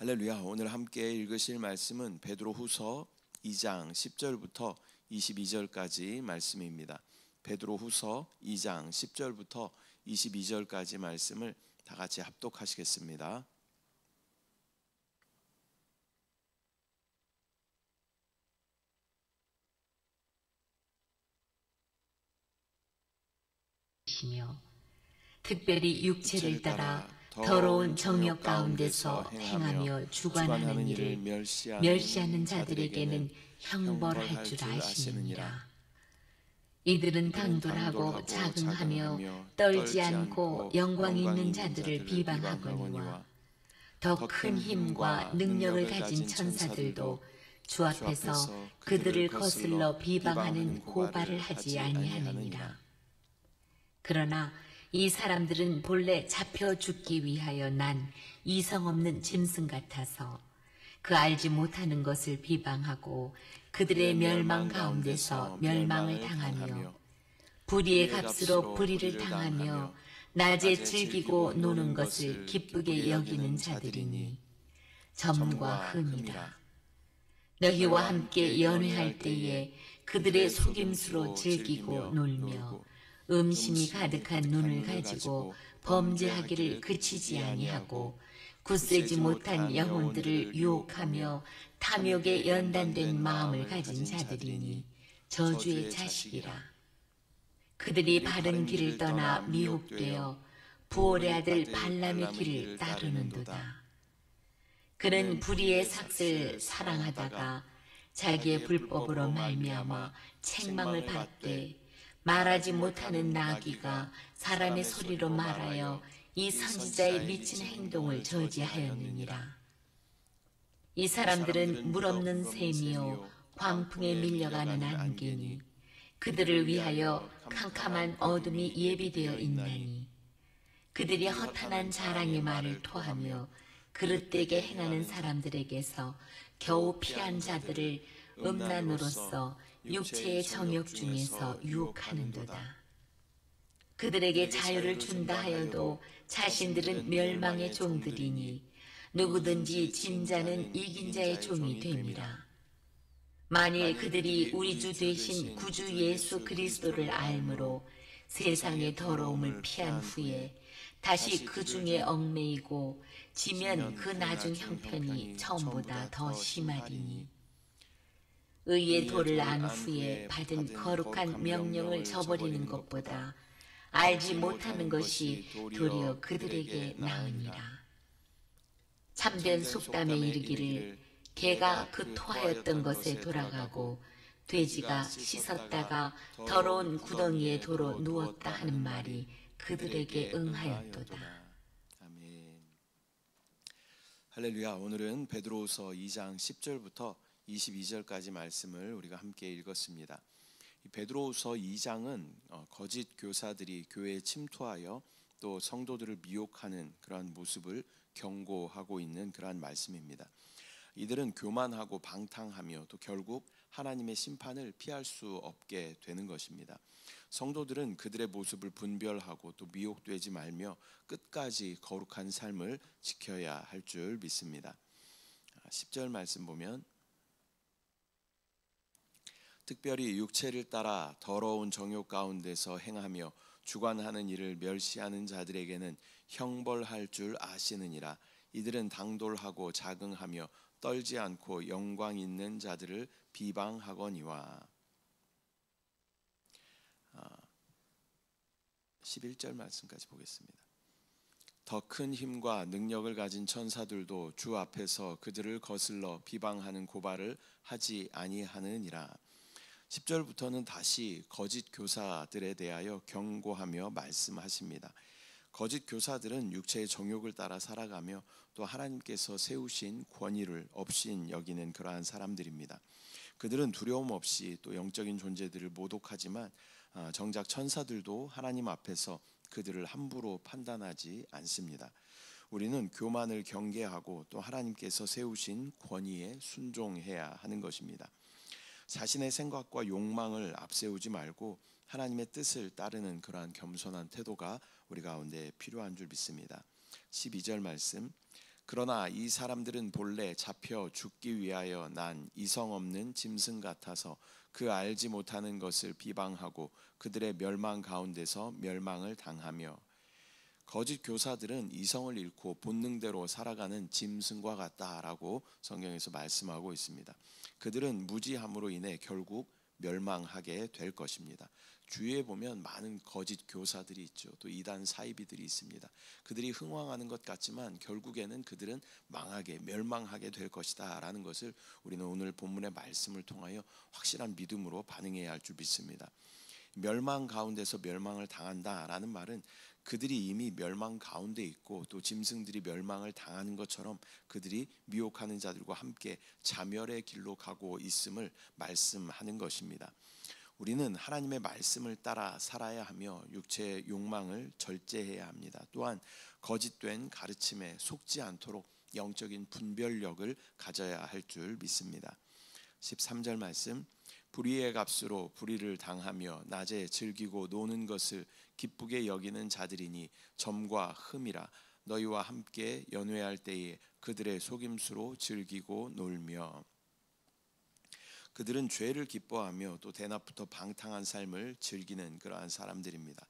할렐루야. 오늘 함께 읽으실 말씀은 베드로후서 2장 10절부터 22절까지 말씀입니다. 베드로후서 2장 10절부터 22절까지 말씀을 다 같이 합독하시겠습니다. 특별히 육체를 따라 더러운 정욕 가운데서 행하며 주관하는 일을 멸시하는 자들에게는 형벌할 줄 아시느니라. 이들은 당돌하고 자긍하며 떨지 않고 영광 있는 자들을 비방하거니와 더 큰 힘과 능력을 가진 천사들도 주 앞에서 그들을 거슬러 비방하는 고발을 하지 아니하느니라. 그러나 이 사람들은 본래 잡혀 죽기 위하여 난 이성 없는 짐승 같아서 그 알지 못하는 것을 비방하고 그들의 멸망 가운데서 멸망을 당하며 불의의 값으로 불의를 당하며 낮에 즐기고 노는 것을 기쁘게 여기는 자들이니 점과 흠이라. 너희와 함께 연회할 때에 그들의 속임수로 즐기고 놀며 음심이 가득한 눈을 가지고 범죄하기를 그치지 아니하고 굳세지 못한 영혼들을 유혹하며 탐욕에 연단된 마음을 가진 자들이니 저주의 자식이라. 그들이 바른 길을 떠나 미혹되어 부올의 아들 발람의 길을 따르는도다. 그는 불의의 삭을 사랑하다가 자기의 불법으로 말미암아 책망을 받되 말하지 못하는 나귀가 사람의 소리로 말하여 이 선지자의 미친 행동을 저지하였느니라. 이 사람들은 물 없는 샘이요 광풍에 밀려가는 안개니 그들을 위하여 캄캄한 어둠이 예비되어 있나니 그들이 허탄한 자랑의 말을 토하며 그릇되게 행하는 사람들에게서 겨우 피한 자들을 음란으로서 육체의 정욕 중에서 유혹하는도다. 그들에게 자유를 준다 하여도 자신들은 멸망의 종들이니 누구든지 진 자는 이긴 자의 종이 됨이라. 만일 그들이 우리 주 되신 구주 예수 그리스도를 알므로 세상의 더러움을 피한 후에 다시 그 중에 얽매이고 지면 그 나중 형편이 처음보다 더 심하리니 의의 도를 안 후에 받은 거룩한 명령을 저버리는 것보다 알지 못하는 것이 도리어 그들에게 나으니라. 참된 속담에 이르기를 개가 그 토하였던 것에 돌아가고 돼지가 씻었다가 더러운 구덩이에 도로 누웠다 하는 말이 그들에게 응하였도다. 아멘. 할렐루야. 오늘은 베드로후서 2장 10절부터 22절까지 말씀을 우리가 함께 읽었습니다. 이 베드로후서 2장은 거짓 교사들이 교회에 침투하여 또 성도들을 미혹하는 그러한 모습을 경고하고 있는 그러한 말씀입니다. 이들은 교만하고 방탕하며 또 결국 하나님의 심판을 피할 수 없게 되는 것입니다. 성도들은 그들의 모습을 분별하고 또 미혹되지 말며 끝까지 거룩한 삶을 지켜야 할 줄 믿습니다. 10절 말씀 보면 특별히 육체를 따라 더러운 정욕 가운데서 행하며 주관하는 일을 멸시하는 자들에게는 형벌할 줄 아시느니라. 이들은 당돌하고 자긍하며 떨지 않고 영광 있는 자들을 비방하거니와. 11절 말씀까지 보겠습니다. 더 큰 힘과 능력을 가진 천사들도 주 앞에서 그들을 거슬러 비방하는 고발을 하지 아니하느니라. 10절부터는 다시 거짓 교사들에 대하여 경고하며 말씀하십니다. 거짓 교사들은 육체의 정욕을 따라 살아가며 또 하나님께서 세우신 권위를 업신 여기는 그러한 사람들입니다. 그들은 두려움 없이 또 영적인 존재들을 모독하지만 정작 천사들도 하나님 앞에서 그들을 함부로 판단하지 않습니다. 우리는 교만을 경계하고 또 하나님께서 세우신 권위에 순종해야 하는 것입니다. 자신의 생각과 욕망을 앞세우지 말고 하나님의 뜻을 따르는 그러한 겸손한 태도가 우리 가운데 필요한 줄 믿습니다. 12절 말씀, 그러나 이 사람들은 본래 잡혀 죽기 위하여 난 이성 없는 짐승 같아서 그 알지 못하는 것을 비방하고 그들의 멸망 가운데서 멸망을 당하며, 거짓 교사들은 이성을 잃고 본능대로 살아가는 짐승과 같다라고 성경에서 말씀하고 있습니다. 그들은 무지함으로 인해 결국 멸망하게 될 것입니다. 주위에 보면 많은 거짓 교사들이 있죠. 또 이단 사이비들이 있습니다. 그들이 흥왕하는 것 같지만 결국에는 그들은 망하게, 멸망하게 될 것이다 라는 것을 우리는 오늘 본문의 말씀을 통하여 확실한 믿음으로 반응해야 할 줄 믿습니다. 멸망 가운데서 멸망을 당한다라는 말은 그들이 이미 멸망 가운데 있고 또 짐승들이 멸망을 당하는 것처럼 그들이 미혹하는 자들과 함께 자멸의 길로 가고 있음을 말씀하는 것입니다. 우리는 하나님의 말씀을 따라 살아야 하며 육체의 욕망을 절제해야 합니다. 또한 거짓된 가르침에 속지 않도록 영적인 분별력을 가져야 할 줄 믿습니다. 13절 말씀, 불의의 값으로 불의를 당하며 낮에 즐기고 노는 것을 기쁘게 여기는 자들이니 점과 흠이라. 너희와 함께 연회할 때에 그들의 속임수로 즐기고 놀며. 그들은 죄를 기뻐하며 또 대낮부터 방탕한 삶을 즐기는 그러한 사람들입니다.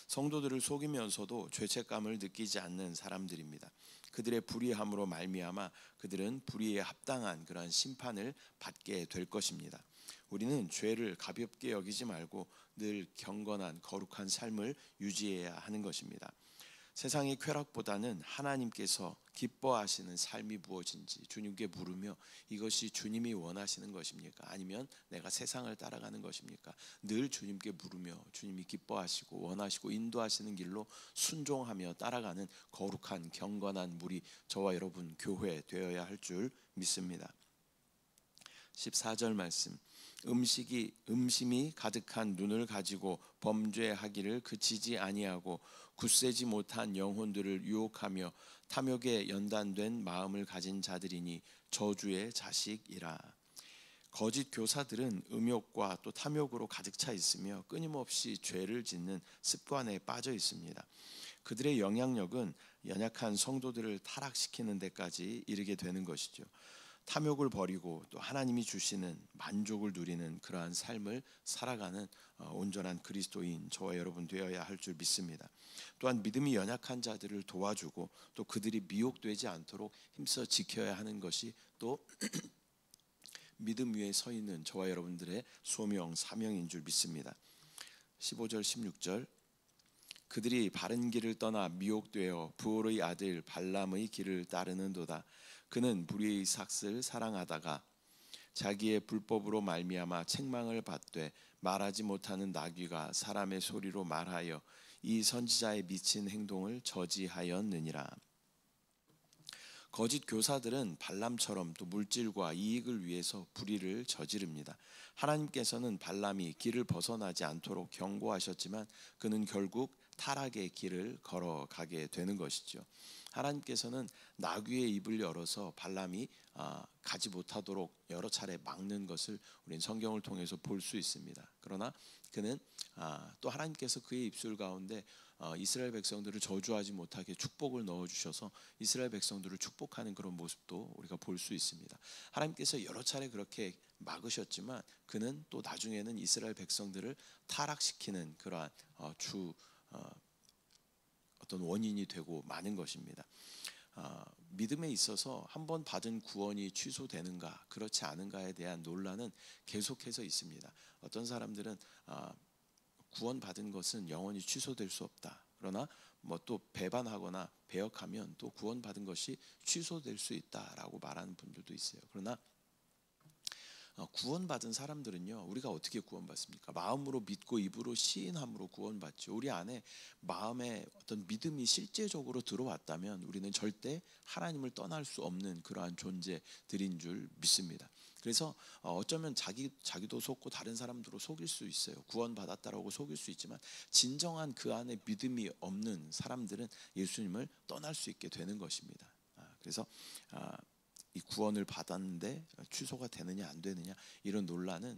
성도들을 속이면서도 죄책감을 느끼지 않는 사람들입니다. 그들의 불의함으로 말미암아 그들은 불의에 합당한 그러한 심판을 받게 될 것입니다. 우리는 죄를 가볍게 여기지 말고 늘 경건한 거룩한 삶을 유지해야 하는 것입니다. 세상의 쾌락보다는 하나님께서 기뻐하시는 삶이 무엇인지 주님께 물으며, 이것이 주님이 원하시는 것입니까? 아니면 내가 세상을 따라가는 것입니까? 늘 주님께 물으며 주님이 기뻐하시고 원하시고 인도하시는 길로 순종하며 따라가는 거룩한 경건한 무리, 저와 여러분 교회 되어야 할 줄 믿습니다. 14절 말씀, 음심이 가득한 눈을 가지고 범죄하기를 그치지 아니하고 굳세지 못한 영혼들을 유혹하며 탐욕에 연단된 마음을 가진 자들이니 저주의 자식이라. 거짓 교사들은 음욕과 또 탐욕으로 가득 차 있으며 끊임없이 죄를 짓는 습관에 빠져 있습니다. 그들의 영향력은 연약한 성도들을 타락시키는 데까지 이르게 되는 것이죠. 탐욕을 버리고 또 하나님이 주시는 만족을 누리는 그러한 삶을 살아가는 온전한 그리스도인 저와 여러분 되어야 할 줄 믿습니다. 또한 믿음이 연약한 자들을 도와주고 또 그들이 미혹되지 않도록 힘써 지켜야 하는 것이 또 믿음 위에 서 있는 저와 여러분들의 소명, 사명인 줄 믿습니다. 15절 16절, 그들이 바른 길을 떠나 미혹되어 부올의 아들 발람의 길을 따르는도다. 그는 불의의 삭을 사랑하다가 자기의 불법으로 말미암아 책망을 받되 말하지 못하는 나귀가 사람의 소리로 말하여 이 선지자의 미친 행동을 저지하였느니라. 거짓 교사들은 발람처럼 또 물질과 이익을 위해서 불의를 저지릅니다. 하나님께서는 발람이 길을 벗어나지 않도록 경고하셨지만 그는 결국 타락의 길을 걸어가게 되는 것이죠. 하나님께서는 나귀의 입을 열어서 발람이 가지 못하도록 여러 차례 막는 것을 우리는 성경을 통해서 볼 수 있습니다. 그러나 그는 또 하나님께서 그의 입술 가운데 이스라엘 백성들을 저주하지 못하게 축복을 넣어주셔서 이스라엘 백성들을 축복하는 그런 모습도 우리가 볼 수 있습니다. 하나님께서 여러 차례 그렇게 막으셨지만 그는 또 나중에는 이스라엘 백성들을 타락시키는 그러한 어떤 원인이 되고 마는 것입니다. 믿음에 있어서 한번 받은 구원이 취소되는가 그렇지 않은가에 대한 논란은 계속해서 있습니다. 어떤 사람들은 구원받은 것은 영원히 취소될 수 없다. 그러나 또 배반하거나 배역하면 또 구원받은 것이 취소될 수 있다라고 말하는 분들도 있어요. 그러나 구원받은 사람들은요, 우리가 어떻게 구원받습니까? 마음으로 믿고 입으로 시인함으로 구원받죠. 우리 안에 마음에 어떤 믿음이 실제적으로 들어왔다면 우리는 절대 하나님을 떠날 수 없는 그러한 존재들인 줄 믿습니다. 그래서 어쩌면 자기도 속고 다른 사람들도 속일 수 있어요. 구원받았다라고 속일 수 있지만 진정한 그 안에 믿음이 없는 사람들은 예수님을 떠날 수 있게 되는 것입니다. 그래서 이 구원을 받았는데 취소가 되느냐 안 되느냐 이런 논란은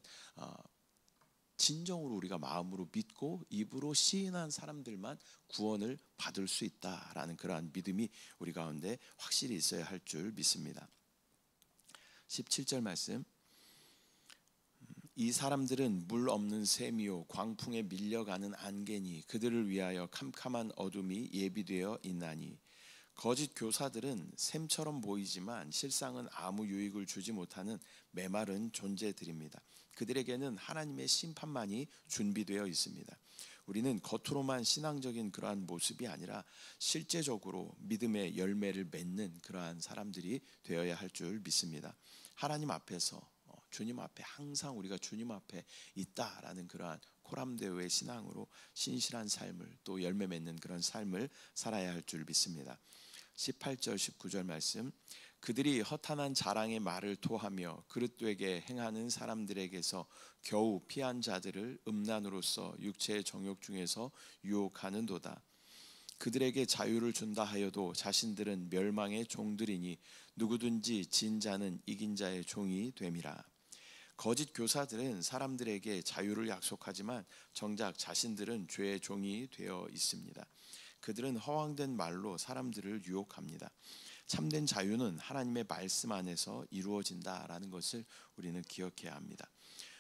진정으로 우리가 마음으로 믿고 입으로 시인한 사람들만 구원을 받을 수 있다라는 그러한 믿음이 우리 가운데 확실히 있어야 할 줄 믿습니다. 17절 말씀, 이 사람들은 물 없는 샘이요 광풍에 밀려가는 안개니 그들을 위하여 캄캄한 어둠이 예비되어 있나니, 거짓 교사들은 샘처럼 보이지만 실상은 아무 유익을 주지 못하는 메마른 존재들입니다. 그들에게는 하나님의 심판만이 준비되어 있습니다. 우리는 겉으로만 신앙적인 그러한 모습이 아니라 실제적으로 믿음의 열매를 맺는 그러한 사람들이 되어야 할 줄 믿습니다. 하나님 앞에서 주님 앞에 항상 우리가 주님 앞에 있다라는 그러한 코람데오의 신앙으로 신실한 삶을 또 열매 맺는 그런 삶을 살아야 할 줄 믿습니다. 18절 19절 말씀, 그들이 허탄한 자랑의 말을 토하며 그릇되게 행하는 사람들에게서 겨우 피한 자들을 음란으로서 육체의 정욕 중에서 유혹하는도다. 그들에게 자유를 준다 하여도 자신들은 멸망의 종들이니 누구든지 진 자는 이긴 자의 종이 됨이라. 거짓 교사들은 사람들에게 자유를 약속하지만 정작 자신들은 죄의 종이 되어 있습니다. 그들은 허황된 말로 사람들을 유혹합니다. 참된 자유는 하나님의 말씀 안에서 이루어진다라는 것을 우리는 기억해야 합니다.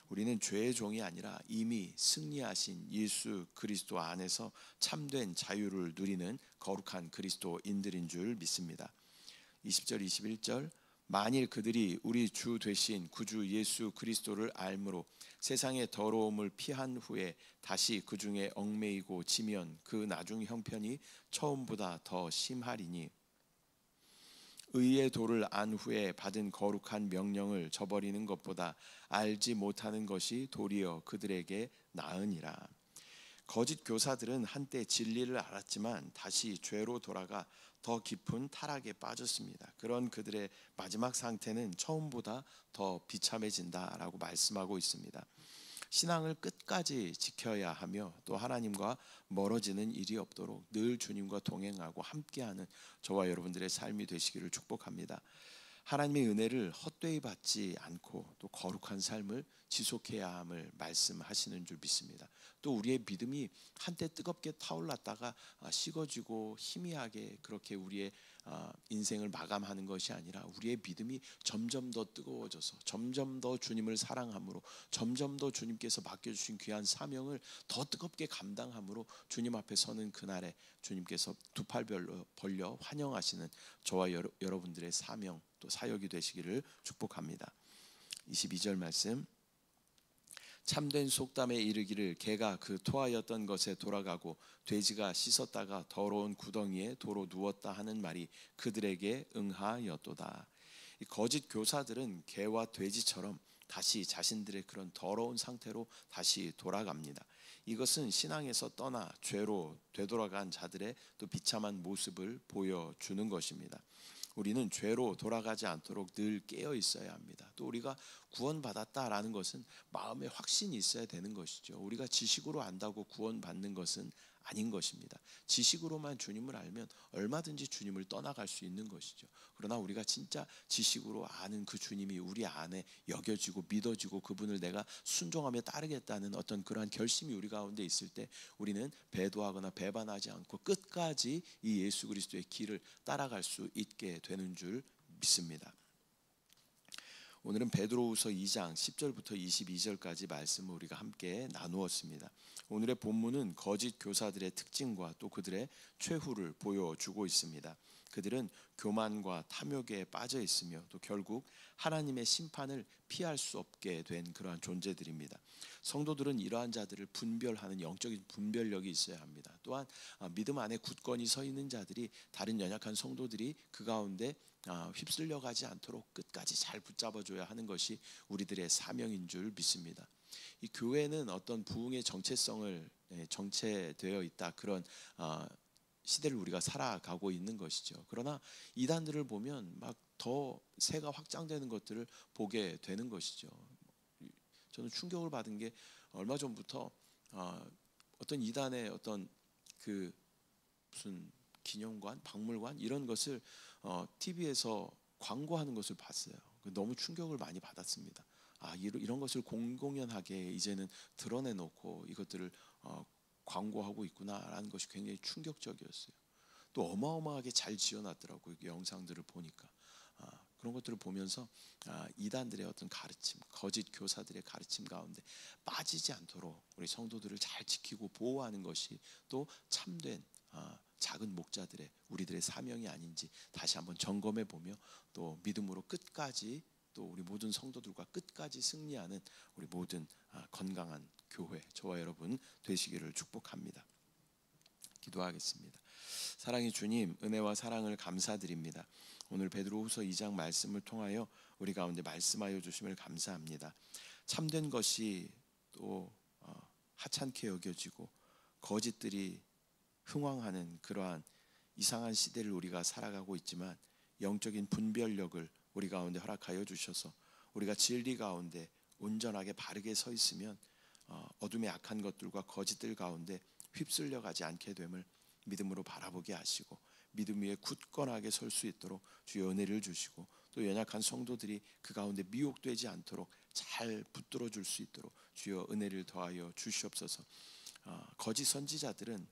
우리는 죄의 종이 아니라 이미 승리하신 예수 그리스도 안에서 참된 자유를 누리는 거룩한 그리스도인들인 줄 믿습니다. 20절 21절, 만일 그들이 우리 주 되신 구주 예수 그리스도를 알므로 세상의 더러움을 피한 후에 다시 그 중에 얽매이고 지면 그 나중 형편이 처음보다 더 심하리니, 의의 도를 안 후에 받은 거룩한 명령을 저버리는 것보다 알지 못하는 것이 도리어 그들에게 나으니라. 거짓 교사들은 한때 진리를 알았지만 다시 죄로 돌아가 더 깊은 타락에 빠졌습니다. 그런 그들의 마지막 상태는 처음보다 더 비참해진다라고 말씀하고 있습니다. 신앙을 끝까지 지켜야 하며 또 하나님과 멀어지는 일이 없도록 늘 주님과 동행하고 함께하는 저와 여러분들의 삶이 되시기를 축복합니다. 하나님의 은혜를 헛되이 받지 않고 또 거룩한 삶을 지속해야 함을 말씀하시는 줄 믿습니다. 또 우리의 믿음이 한때 뜨겁게 타올랐다가 식어지고 희미하게 그렇게 우리의 인생을 마감하는 것이 아니라 우리의 믿음이 점점 더 뜨거워져서 점점 더 주님을 사랑함으로 점점 더 주님께서 맡겨주신 귀한 사명을 더 뜨겁게 감당함으로 주님 앞에 서는 그날에 주님께서 두 팔 벌려 환영하시는 저와 여러분들의 사명 또 사역이 되시기를 축복합니다. 22절 말씀, 참된 속담에 이르기를 개가 그 토하였던 것에 돌아가고 돼지가 씻었다가 더러운 구덩이에 도로 누웠다 하는 말이 그들에게 응하였도다. 이 거짓 교사들은 개와 돼지처럼 다시 자신들의 그런 더러운 상태로 다시 돌아갑니다. 이것은 신앙에서 떠나 죄로 되돌아간 자들의 또 비참한 모습을 보여주는 것입니다. 우리는 죄로 돌아가지 않도록 늘 깨어 있어야 합니다. 또 우리가 구원받았다라는 것은 마음에 확신이 있어야 되는 것이죠. 우리가 지식으로 안다고 구원받는 것은 아닌 것입니다. 지식으로만 주님을 알면 얼마든지 주님을 떠나갈 수 있는 것이죠. 그러나 우리가 진짜 지식으로 아는 그 주님이 우리 안에 여겨지고 믿어지고 그분을 내가 순종하며 따르겠다는 어떤 그러한 결심이 우리 가운데 있을 때 우리는 배도하거나 배반하지 않고 끝까지 이 예수 그리스도의 길을 따라갈 수 있게 되는 줄 믿습니다. 오늘은 베드로후서 2장 10절부터 22절까지 말씀을 우리가 함께 나누었습니다. 오늘의 본문은 거짓 교사들의 특징과 또 그들의 최후를 보여주고 있습니다. 그들은 교만과 탐욕에 빠져 있으며 또 결국 하나님의 심판을 피할 수 없게 된 그러한 존재들입니다. 성도들은 이러한 자들을 분별하는 영적인 분별력이 있어야 합니다. 또한 믿음 안에 굳건히 서 있는 자들이 다른 연약한 성도들이 그 가운데 휩쓸려 가지 않도록 끝까지 잘 붙잡아줘야 하는 것이 우리들의 사명인 줄 믿습니다. 이 교회는 어떤 부흥의 정체성을 정체되어 있다 그런 시대를 우리가 살아가고 있는 것이죠. 그러나 이단들을 보면 막 더 세가 확장되는 것들을 보게 되는 것이죠. 저는 충격을 받은 게 얼마 전부터 어떤 이단의 어떤 그 무슨 기념관, 박물관 이런 것을 TV에서 광고하는 것을 봤어요. 너무 충격을 많이 받았습니다. 이런 것을 공공연하게 이제는 드러내놓고 이것들을 광고하고 있구나라는 것이 굉장히 충격적이었어요. 또 어마어마하게 잘 지어놨더라고요. 영상들을 보니까 그런 것들을 보면서 이단들의 어떤 가르침, 거짓 교사들의 가르침 가운데 빠지지 않도록 우리 성도들을 잘 지키고 보호하는 것이 또 참된 작은 목자들의 우리들의 사명이 아닌지 다시 한번 점검해 보며 또 믿음으로 끝까지 또 우리 모든 성도들과 끝까지 승리하는 우리 모든 건강한 교회, 저와 여러분 되시기를 축복합니다. 기도하겠습니다. 사랑의 주님, 은혜와 사랑을 감사드립니다. 오늘 베드로후서 2장 말씀을 통하여 우리 가운데 말씀하여 주심을 감사합니다. 참된 것이 또 하찮게 여겨지고 거짓들이 흥왕하는 그러한 이상한 시대를 우리가 살아가고 있지만 영적인 분별력을 우리 가운데 허락하여 주셔서 우리가 진리 가운데 온전하게 바르게 서 있으면 어둠의 악한 것들과 거짓들 가운데 휩쓸려 가지 않게 됨을 믿음으로 바라보게 하시고 믿음 위에 굳건하게 설 수 있도록 주의 은혜를 주시고 또 연약한 성도들이 그 가운데 미혹되지 않도록 잘 붙들어 줄 수 있도록 주여 은혜를 더하여 주시옵소서. 거짓 선지자들은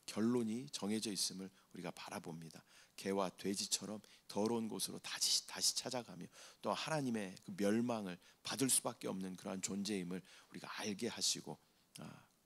결론이 정해져 있음을 우리가 바라봅니다. 개와 돼지처럼 더러운 곳으로 다시 찾아가며 또 하나님의 그 멸망을 받을 수밖에 없는 그러한 존재임을 우리가 알게 하시고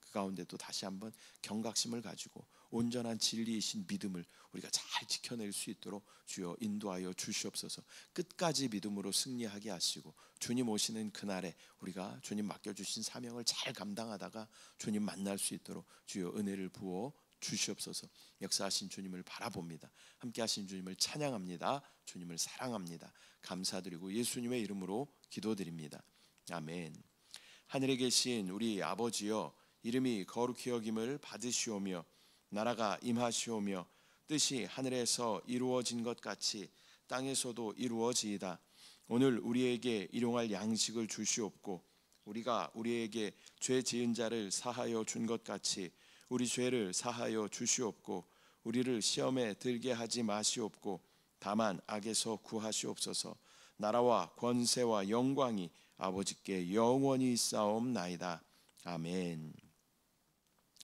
그 가운데 또 다시 한번 경각심을 가지고 온전한 진리이신 믿음을 우리가 잘 지켜낼 수 있도록 주여 인도하여 주시옵소서. 끝까지 믿음으로 승리하게 하시고 주님 오시는 그날에 우리가 주님 맡겨주신 사명을 잘 감당하다가 주님 만날 수 있도록 주여 은혜를 부어 주시옵소서. 역사하신 주님을 바라봅니다. 함께하신 주님을 찬양합니다. 주님을 사랑합니다. 감사드리고 예수님의 이름으로 기도드립니다. 아멘. 하늘에 계신 우리 아버지여, 이름이 거룩히 여김을 받으시오며 나라가 임하시오며 뜻이 하늘에서 이루어진 것 같이 땅에서도 이루어지이다. 오늘 우리에게 일용할 양식을 주시옵고 우리가 우리에게 죄 지은 자를 사하여 준 것 같이 우리 죄를 사하여 주시옵고 우리를 시험에 들게 하지 마시옵고 다만 악에서 구하시옵소서. 나라와 권세와 영광이 아버지께 영원히 있사옵나이다. 아멘.